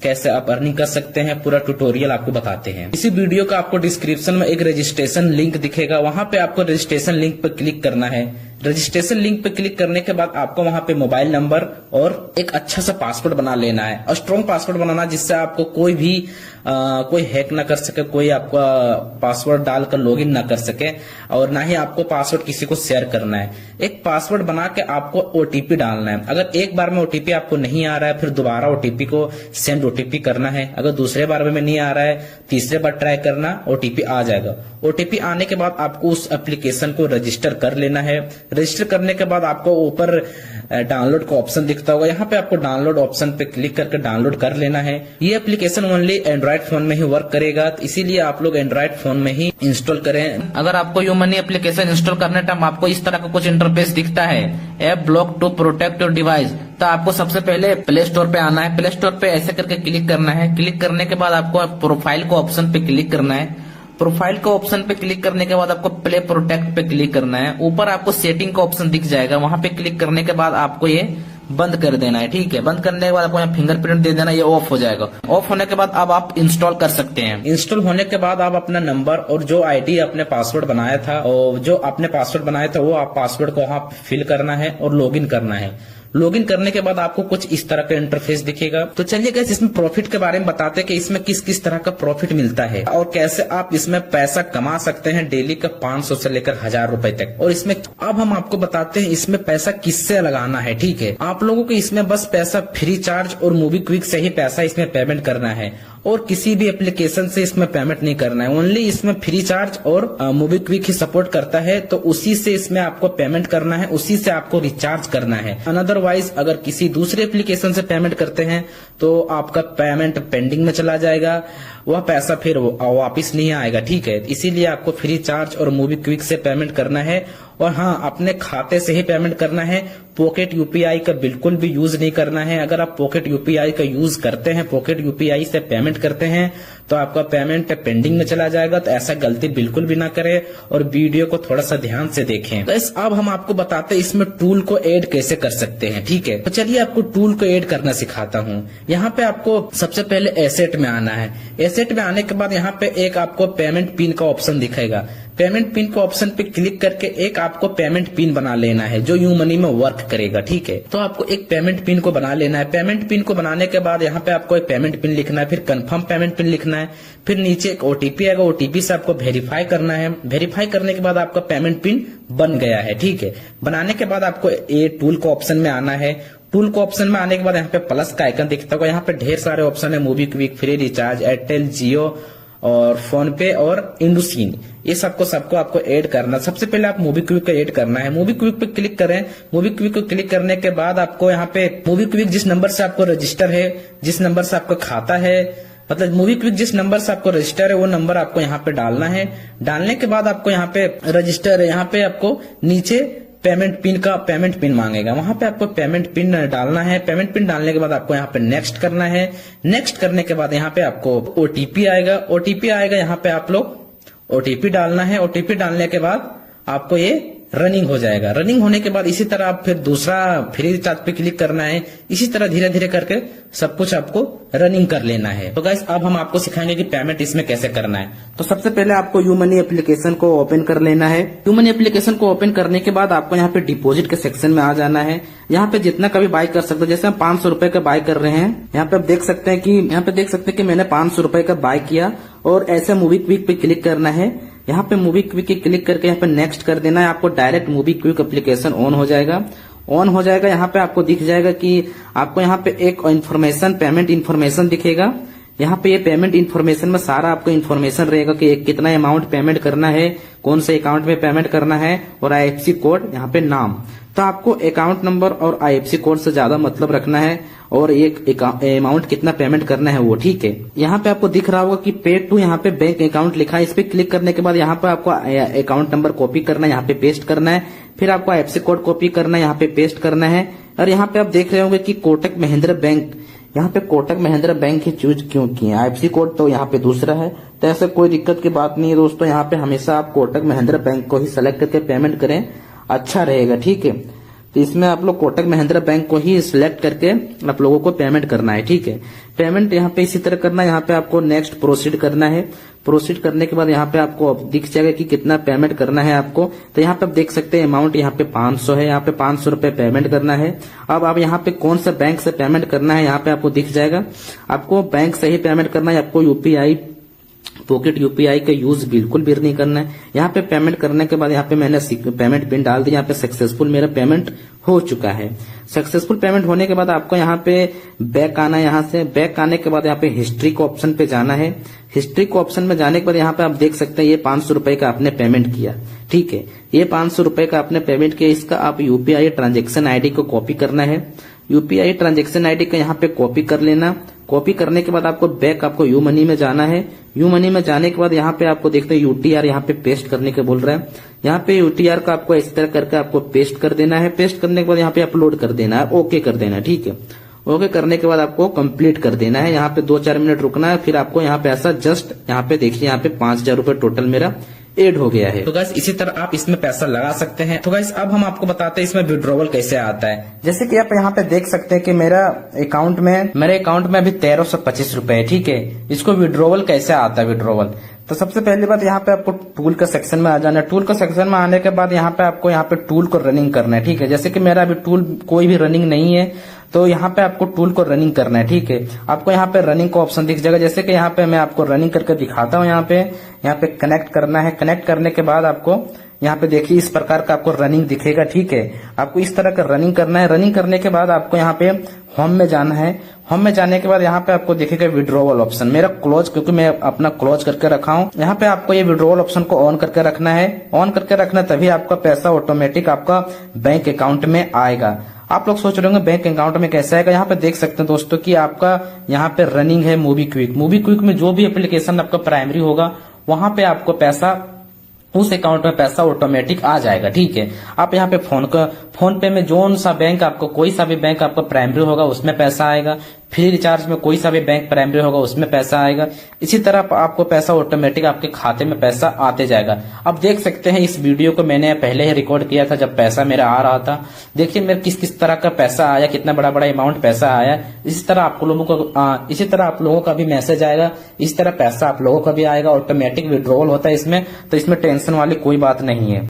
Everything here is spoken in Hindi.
कैसे आप अर्निंग कर सकते हैं, पूरा ट्यूटोरियल आपको बताते हैं। इसी वीडियो का आपको डिस्क्रिप्शन में एक रजिस्ट्रेशन लिंक दिखेगा, वहां पे आपको रजिस्ट्रेशन लिंक पर क्लिक करना है। रजिस्ट्रेशन लिंक पे क्लिक करने के बाद आपको वहां पे मोबाइल नंबर और एक अच्छा सा पासवर्ड बना लेना है, और स्ट्रॉन्ग पासवर्ड बनाना जिससे आपको कोई भी कोई हैक ना कर सके, कोई आपका पासवर्ड डालकर लॉगिन ना कर सके, और ना ही आपको पासवर्ड किसी को शेयर करना है। एक पासवर्ड बना के आपको ओटीपी डालना है। अगर एक बार में ओटीपी आपको नहीं आ रहा है, फिर दोबारा ओटीपी को सेंड ओटीपी करना है। अगर दूसरे बार में नहीं आ रहा है, तीसरे बार ट्राई करना, ओटीपी आ जाएगा। ओटीपी आने के बाद आपको उस एप्लीकेशन को रजिस्टर कर लेना है। रजिस्टर करने के बाद आपको ऊपर डाउनलोड का ऑप्शन दिखता होगा, यहाँ पे आपको डाउनलोड ऑप्शन पे क्लिक करके डाउनलोड कर लेना है। ये एप्लीकेशन ओनली एंड्रॉइड फोन में ही वर्क करेगा, तो इसीलिए आप लोग एंड्रॉइड फोन में ही इंस्टॉल करें। अगर आपको यू मनी एप्लीकेशन इंस्टॉल करने टाइम आपको इस तरह का कुछ इंटरफेस दिखता है, app block to protect your device, तो आपको सबसे पहले प्ले स्टोर पे आना है। प्ले स्टोर पे ऐसे करके क्लिक करना है। क्लिक करने के बाद आपको प्रोफाइल को ऑप्शन पे क्लिक करना है। प्रोफाइल के ऑप्शन पे क्लिक करने के बाद आपको प्ले प्रोटेक्ट पे क्लिक करना है। ऊपर आपको सेटिंग का ऑप्शन दिख जाएगा, वहां पे क्लिक करने के बाद आपको ये बंद कर देना है। ठीक है, बंद करने के बाद आपको यहाँ फिंगरप्रिंट दे देना, ये ऑफ हो जाएगा। ऑफ होने के बाद अब आप इंस्टॉल कर सकते हैं। इंस्टॉल होने के बाद आप अपना नंबर और जो आईडी आपने पासवर्ड बनाया था, और जो आपने पासवर्ड बनाया था वो आप पासवर्ड को वहां फिल करना है और लॉगिन करना है। लॉगिन करने के बाद आपको कुछ इस तरह का इंटरफेस दिखेगा। तो चलिए गाइस, इसमें प्रॉफिट के बारे में बताते हैं कि इसमें किस किस तरह का प्रॉफिट मिलता है और कैसे आप इसमें पैसा कमा सकते हैं डेली का 500 से लेकर 1000 रुपए तक। और इसमें अब हम आपको बताते हैं इसमें पैसा किससे लगाना है। ठीक है, आप लोगों को इसमें बस पैसा फ्री चार्ज और मूवी क्विक से ही पैसा इसमें पेमेंट करना है, और किसी भी एप्लीकेशन से इसमें पेमेंट नहीं करना है। ओनली इसमें फ्री चार्ज और मूवी क्विक ही सपोर्ट करता है, तो उसी से इसमें आपको पेमेंट करना है, उसी से आपको रिचार्ज करना है। अदरवाइज अगर किसी दूसरे एप्लीकेशन से पेमेंट करते हैं तो आपका पेमेंट पेंडिंग में चला जाएगा, वह पैसा फिर वापिस नहीं आएगा। ठीक है, इसीलिए आपको फ्री चार्ज और मूवी क्विक से पेमेंट करना है, और हाँ, अपने खाते से ही पेमेंट करना है। पॉकेट यूपीआई का बिल्कुल भी यूज नहीं करना है। अगर आप पॉकेट यूपीआई का यूज करते हैं, पॉकेट यूपीआई से पेमेंट करते हैं, तो आपका पेमेंट पेंडिंग में चला जाएगा। तो ऐसा गलती बिल्कुल भी ना करें, और वीडियो को थोड़ा सा ध्यान से देखें। तो अब हम आपको बताते हैं इसमें टूल को ऐड कैसे कर सकते हैं। ठीक है, तो चलिए आपको टूल को ऐड करना सिखाता हूँ। यहाँ पे आपको सबसे पहले एसेट में आना है। एसेट में आने के बाद यहाँ पे एक आपको पेमेंट पिन का ऑप्शन दिखेगा। पेमेंट पिन को ऑप्शन पे क्लिक करके एक आपको पेमेंट पिन बना लेना है जो यू मनी में वर्क करेगा। ठीक है, तो आपको एक पेमेंट पिन को बना लेना है। पेमेंट पिन को बनाने के बाद यहाँ पे आपको एक पेमेंट पिन लिखना है, फिर कंफर्म पेमेंट पिन लिखना है, फिर नीचे एक ओटीपी आएगा, ओटीपी से आपको वेरीफाई करना है। वेरीफाई करने के बाद आपका पेमेंट पिन बन गया है। ठीक है, बनाने के बाद आपको ये टूल को ऑप्शन में आना है। टूल को ऑप्शन में आने के बाद यहाँ पे प्लस का आइकन दिखता होगा, यहाँ पे ढेर सारे ऑप्शन है, मूवी क्विक, फ्री रिचार्ज, एयरटेल, जियो और फोन पे और इंडोसिन। ये सबको आपको ऐड करना। सबसे पहले आप मूवी क्विक को ऐड करना है। मूवी क्विक पे क्लिक करें। मूवी क्विक को क्लिक करने के बाद आपको यहाँ पे मूवी क्विक जिस नंबर से आपको रजिस्टर है, जिस नंबर से आपका खाता है, मतलब मूवी क्विक जिस नंबर से आपको रजिस्टर है वो नंबर आपको यहाँ पे डालना है। डालने के बाद आपको यहाँ पे रजिस्टर है, यहाँ पे आपको नीचे पेमेंट पिन मांगेगा, वहां पे आपको पेमेंट पिन डालना है। पेमेंट पिन डालने के बाद आपको यहाँ पे नेक्स्ट करना है। नेक्स्ट करने के बाद यहाँ पे आपको ओटीपी आएगा। ओटीपी आएगा, यहाँ पे आप लोग ओटीपी डालना है। ओटीपी डालने के बाद आपको ये रनिंग हो जाएगा। रनिंग होने के बाद इसी तरह आप फिर दूसरा फ्री रिचार्ज पे क्लिक करना है। इसी तरह धीरे धीरे करके सब कुछ आपको रनिंग कर लेना है। तो गाइस, अब हम आपको सिखाएंगे कि पेमेंट इसमें कैसे करना है। तो सबसे पहले आपको यू मनी एप्लीकेशन को ओपन कर लेना है। यू मनी एप्लीकेशन को ओपन करने के बाद आपको यहाँ पे डिपॉजिट के सेक्शन में आ जाना है। यहाँ पे जितना का भी बाय कर सकते हो, जैसे हम 500 रुपए का बाय कर रहे हैं, यहाँ पे आप देख सकते हैं कि मैंने 500 रुपए का बाय किया, और ऐसे मूवी क्विक पे क्लिक करना है। यहाँ पे मूवी क्विक क्लिक करके यहाँ पे नेक्स्ट कर देना है। आपको direct movie quick application on हो जाएगा। यहाँ पे आपको दिख जाएगा कि आपको यहाँ पे एक इन्फॉर्मेशन, पेमेंट इन्फॉर्मेशन दिखेगा। यहाँ पे ये पेमेंट इन्फॉर्मेशन में सारा आपको इन्फॉर्मेशन रहेगा कि कितना अमाउंट पेमेंट करना है, कौन से अकाउंट में पेमेंट करना है, और आईएफएससी कोड, यहाँ पे नाम। तो आपको अकाउंट नंबर और आईएफएससी कोड से ज्यादा मतलब रखना है, और एक अमाउंट कितना पेमेंट करना है वो। ठीक है, यहाँ पे आपको दिख रहा होगा कि पे टू, यहाँ पे बैंक अकाउंट लिखा है। इस पे क्लिक करने के बाद यहाँ पे आपको अकाउंट नंबर कॉपी करना है, यहाँ पे पेस्ट करना है। फिर आपको आईएफएससी कोड कॉपी करना है, यहाँ पे पेस्ट करना है। और यहाँ पे आप देख रहे होंगे कि कोटक महिंद्रा बैंक, यहाँ पे कोटक महिंद्रा बैंक ही चूज क्यों किए, आईएफएससी कोड तो यहाँ पे दूसरा है। तो ऐसा कोई दिक्कत की बात नहीं है दोस्तों, यहाँ पे हमेशा आप कोटक महिंद्रा बैंक को ही सिलेक्ट करके पेमेंट करें, अच्छा रहेगा। ठीक है, तो इसमें आप लोग कोटक महिंद्रा बैंक को ही सिलेक्ट करके आप लोगों को पेमेंट करना है। ठीक है, पेमेंट यहाँ पे इसी तरह करना है। यहाँ पे आपको नेक्स्ट प्रोसीड करना है। प्रोसीड करने के बाद यहाँ पे आपको दिख जाएगा कि कितना पेमेंट करना है आपको। तो यहाँ पे आप देख सकते हैं अमाउंट यहाँ पे 500 है। यहाँ पे 500 रुपए पेमेंट करना है। अब आप यहाँ पे कौन सा बैंक से पेमेंट करना है यहाँ पे आपको दिख जाएगा। आपको बैंक से ही पेमेंट करना है। आपको यूपीआई पॉकेट यूपीआई का यूज बिल्कुल भी नहीं करना है। यहाँ पे पेमेंट करने के बाद यहाँ पे मैंने पेमेंट पिन डाल दी। यहाँ पे सक्सेसफुल मेरा पेमेंट हो चुका है। सक्सेसफुल पेमेंट होने के बाद आपको यहाँ पे बैक आना है। यहाँ से बैक आने के बाद यहाँ पे हिस्ट्री को ऑप्शन पे जाना है। हिस्ट्री को ऑप्शन में जाने के बाद यहाँ पे आप देख सकते हैं ये 500 रुपए का आपने पेमेंट किया। ठीक है, ये 500 रुपए का आपने पेमेंट किया। इसका आप यूपीआई ट्रांजेक्शन आईडी को कॉपी करना है। यूपीआई ट्रांजेक्शन आईडी का यहाँ पे कॉपी कर लेना। कॉपी करने के बाद आपको बैक आपको यू मनी में जाना है। यू मनी में जाने के बाद यहाँ पे आपको देखते हैं यूटीआर यहाँ पे पेस्ट करने के बोल रहा है। यहाँ पे यूटीआर का आपको इस तरह करके आपको पेस्ट कर देना है। पेस्ट करने के बाद यहाँ पे अपलोड कर देना है, ओके कर देना है। ठीक है, ओके करने के बाद आपको कंप्लीट कर देना है। यहाँ पे 2-4 मिनट रुकना है। फिर आपको यहाँ पे ऐसा जस्ट यहाँ पे देखिए यहाँ पे 5000 रुपए टोटल मेरा एड हो गया है। तो गाइस इसी तरह आप इसमें पैसा लगा सकते हैं। तो गाइस अब हम आपको बताते हैं इसमें विड्रॉवल कैसे आता है। जैसे कि आप यहाँ पे देख सकते हैं कि मेरे अकाउंट में अभी 1325 रुपए है। ठीक है, इसको विड्रॉवल कैसे आता है विड्रॉवल। तो सबसे पहली बात यहाँ पे आपको टूल का सेक्शन में आ जाना है। टूल का सेक्शन में आने के बाद यहाँ पे आपको यहाँ पे टूल को रनिंग करना है। ठीक है, जैसे कि मेरा अभी टूल कोई भी रनिंग नहीं है तो यहाँ पे आपको टूल को रनिंग करना है। ठीक है, आपको यहाँ पे रनिंग का ऑप्शन दिख जाएगा। जैसे कि यहाँ पे मैं आपको रनिंग करके दिखाता हूँ। यहाँ पे कनेक्ट करना है। कनेक्ट करने के बाद आपको यहाँ पे देखिए इस प्रकार का आपको रनिंग दिखेगा। ठीक है, आपको इस तरह का रनिंग करना है। रनिंग करने के बाद आपको यहाँ पे होम में जाना है। होम में जाने के बाद यहाँ पे आपको दिखेगा विड्रॉवल ऑप्शन। मेरा क्लोज, क्योंकि मैं अपना क्लोज करके रखा हूँ। यहाँ पे आपको ये विड्रॉवल ऑप्शन को ऑन करके रखना है। ऑन करके रखना तभी आपका पैसा ऑटोमेटिक आपका बैंक अकाउंट में आएगा। आप लोग सोच रहे होंगे बैंक अकाउंट में कैसे आएगा। यहाँ पे देख सकते हैं दोस्तों कि आपका यहाँ पे रनिंग है मोबीक्विक। मोबीक्विक में जो भी एप्लीकेशन आपका प्राइमरी होगा वहां पे आपको पैसा उस अकाउंट में पैसा ऑटोमेटिक आ जाएगा। ठीक है, आप यहाँ पे फोन पे में जोन सा बैंक आपको कोई सा भी बैंक आपका प्राइमरी होगा उसमें पैसा आएगा। फ्री रिचार्ज में कोई सा भी बैंक प्राइमरी होगा उसमें पैसा आएगा। इसी तरह आपको पैसा ऑटोमेटिक आपके खाते में पैसा आते जाएगा। अब देख सकते हैं इस वीडियो को मैंने पहले ही रिकॉर्ड किया था जब पैसा मेरा आ रहा था। देखिए मेरा किस किस तरह का पैसा आया, कितना बड़ा बड़ा अमाउंट पैसा आया। इसी तरह आप लोगों का भी मैसेज आएगा। इस तरह पैसा आप लोगों का भी आएगा। ऑटोमेटिक विड्रॉवल होता है इसमें, तो इसमें टेंशन वाली कोई बात नहीं है।